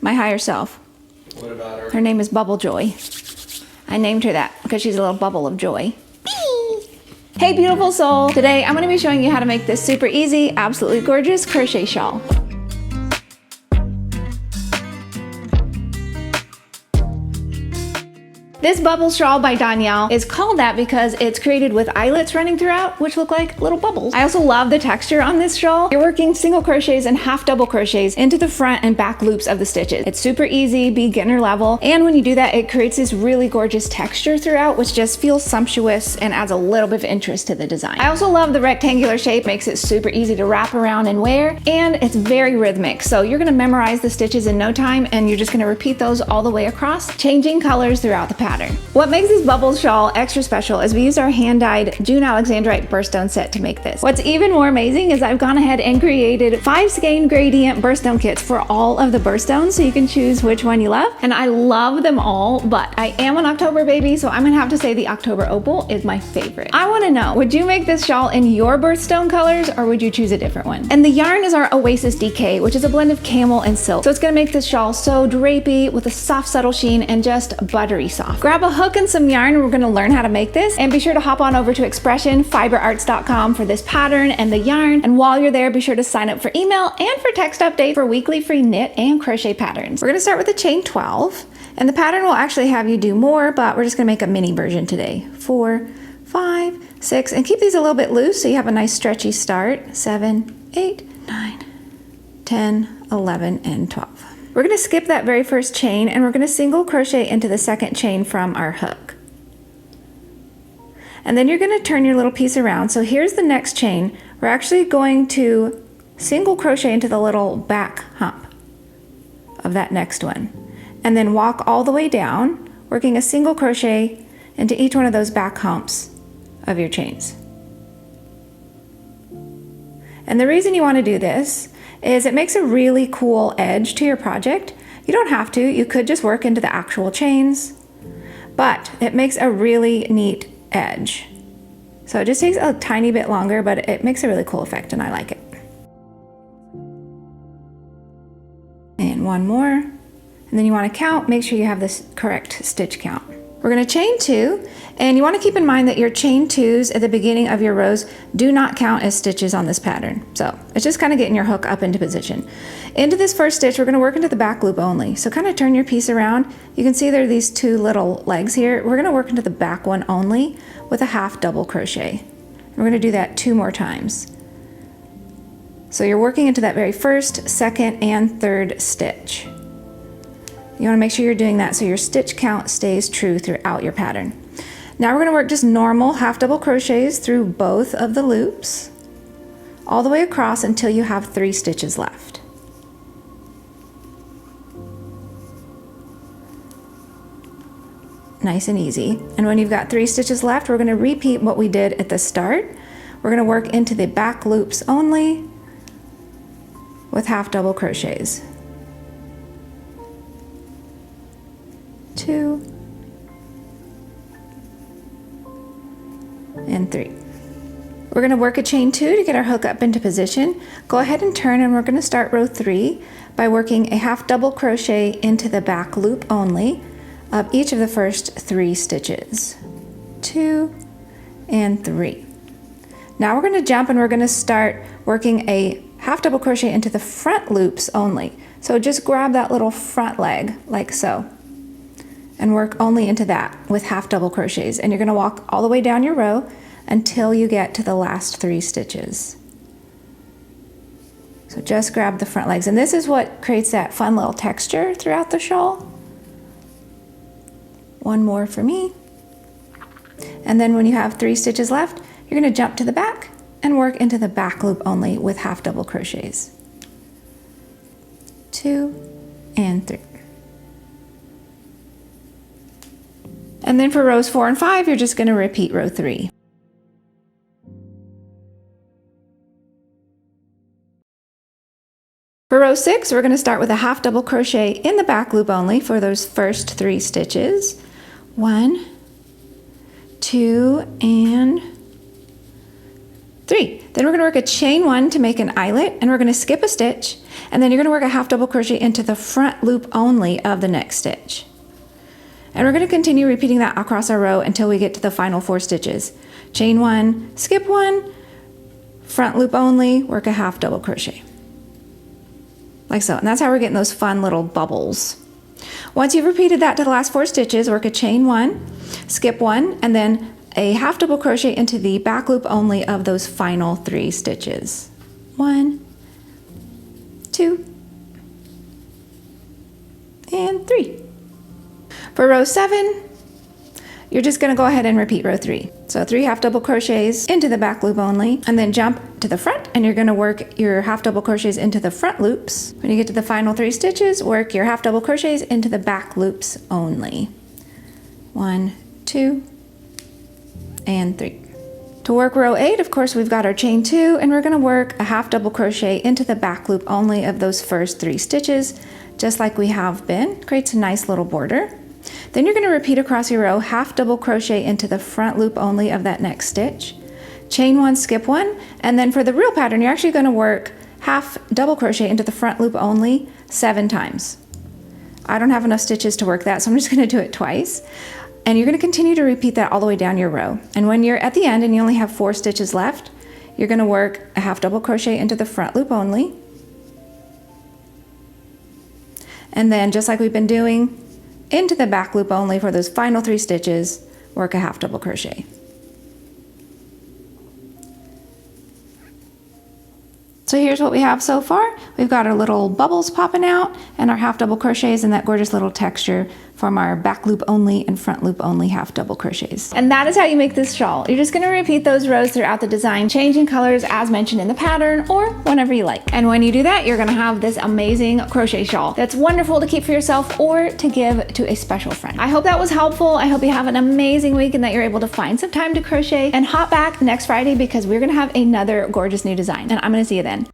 my higher self. What about her? Her name is Bubble Joy. I named her that because she's a little bubble of joy. Hey beautiful soul! Today I'm going to be showing you how to make this super easy, absolutely gorgeous crochet shawl. This bubble shawl by Danielle is called that because it's created with eyelets running throughout, which look like little bubbles. I also love the texture on this shawl. You're working single crochets and half double crochets into the front and back loops of the stitches. It's super easy, beginner level, and when you do that, it creates this really gorgeous texture throughout, which just feels sumptuous and adds a little bit of interest to the design. I also love the rectangular shape, makes it super easy to wrap around and wear, and it's very rhythmic. So you're gonna memorize the stitches in no time, and you're just gonna repeat those all the way across, changing colors throughout the pattern. What makes this bubble shawl extra special is we used our hand-dyed June Alexandrite birthstone set to make this. What's even more amazing is I've gone ahead and created 5 skein gradient birthstone kits for all of the birthstones, so you can choose which one you love. And I love them all, but I am an October baby, so I'm gonna have to say the October Opal is my favorite. I wanna know, would you make this shawl in your birthstone colors, or would you choose a different one? And the yarn is our Oasis DK, which is a blend of camel and silk. So it's gonna make this shawl so drapey with a soft, subtle sheen and just buttery soft. Grab a hook and some yarn, we're gonna learn how to make this, and be sure to hop on over to ExpressionFiberArts.com for this pattern and the yarn, and while you're there, be sure to sign up for email and for text update for weekly free knit and crochet patterns. We're gonna start with the chain 12, and the pattern will actually have you do more, but we're just gonna make a mini version today. 4, 5, 6, and keep these a little bit loose so you have a nice stretchy start. 7, 8, 9, 10, 11, and 12. We're gonna skip that very first chain, and we're gonna single crochet into the second chain from our hook. And then you're gonna turn your little piece around. So here's the next chain. We're actually going to single crochet into the little back hump of that next one. And then walk all the way down, working a single crochet into each one of those back humps of your chains. And the reason you wanna do this is it makes a really cool edge to your project. You don't have to, you could just work into the actual chains, but it makes a really neat edge. So it just takes a tiny bit longer, but it makes a really cool effect and I like it. And one more, and then you want to count, make sure you have this correct stitch count. We're going to chain 2, and you want to keep in mind that your chain 2s at the beginning of your rows do not count as stitches on this pattern. So it's just kind of getting your hook up into position. Into this first stitch, we're going to work into the back loop only. So kind of turn your piece around. You can see there are these 2 little legs here. We're going to work into the back one only with a half double crochet. We're going to do that 2 more times. So you're working into that very first, second, and third stitch. You want to make sure you're doing that so your stitch count stays true throughout your pattern. Now we're going to work just normal half double crochets through both of the loops all the way across until you have 3 stitches left. Nice and easy. And when you've got 3 stitches left, we're going to repeat what we did at the start. We're going to work into the back loops only with half double crochets. 2 and 3. We're going to work a chain 2 to get our hook up into position. Go ahead and turn, and we're going to start row 3 by working a half double crochet into the back loop only of each of the first 3 stitches. 2 and 3. Now we're going to jump, and we're going to start working a half double crochet into the front loops only. So just grab that little front leg like so, and work only into that with half double crochets, and you're going to walk all the way down your row until you get to the last 3 stitches. So just grab the front legs, and this is what creates that fun little texture throughout the shawl. One more for me, and then when you have 3 stitches left, you're going to jump to the back and work into the back loop only with half double crochets. 2 and 3. And then for rows 4 and 5, you're just going to repeat row 3. For row 6, we're going to start with a half double crochet in the back loop only for those first 3 stitches. 1, 2, and 3. Then we're going to work a chain 1 to make an eyelet, and we're going to skip a stitch, and then you're going to work a half double crochet into the front loop only of the next stitch. And we're going to continue repeating that across our row until we get to the final 4 stitches. Chain 1, skip 1, front loop only, work a half double crochet. Like so. And that's how we're getting those fun little bubbles. Once you've repeated that to the last 4 stitches, work a chain 1, skip 1, and then a half double crochet into the back loop only of those final 3 stitches. 1, 2, and 3. For row 7, you're just going to go ahead and repeat row 3. So 3 half double crochets into the back loop only, and then jump to the front, and you're going to work your half double crochets into the front loops. When you get to the final 3 stitches, work your half double crochets into the back loops only. 1, 2, and 3. To work row 8, of course, we've got our chain 2, and we're going to work a half double crochet into the back loop only of those first 3 stitches, just like we have been. Creates a nice little border. Then you're going to repeat across your row, half double crochet into the front loop only of that next stitch, chain 1, skip 1, and then for the real pattern, you're actually going to work half double crochet into the front loop only 7 times. I don't have enough stitches to work that, so I'm just going to do it twice. And you're going to continue to repeat that all the way down your row. And when you're at the end and you only have 4 stitches left, you're going to work a half double crochet into the front loop only. And then just like we've been doing, into the back loop only for those final 3 stitches, work a half double crochet. So here's what we have so far. We've got our little bubbles popping out and our half double crochets and that gorgeous little texture from our back loop only and front loop only half double crochets. And that is how you make this shawl. You're just gonna repeat those rows throughout the design, changing colors as mentioned in the pattern or whenever you like. And when you do that, you're gonna have this amazing crochet shawl that's wonderful to keep for yourself or to give to a special friend. I hope that was helpful. I hope you have an amazing week and that you're able to find some time to crochet, and hop back next Friday because we're gonna have another gorgeous new design, and I'm gonna see you then.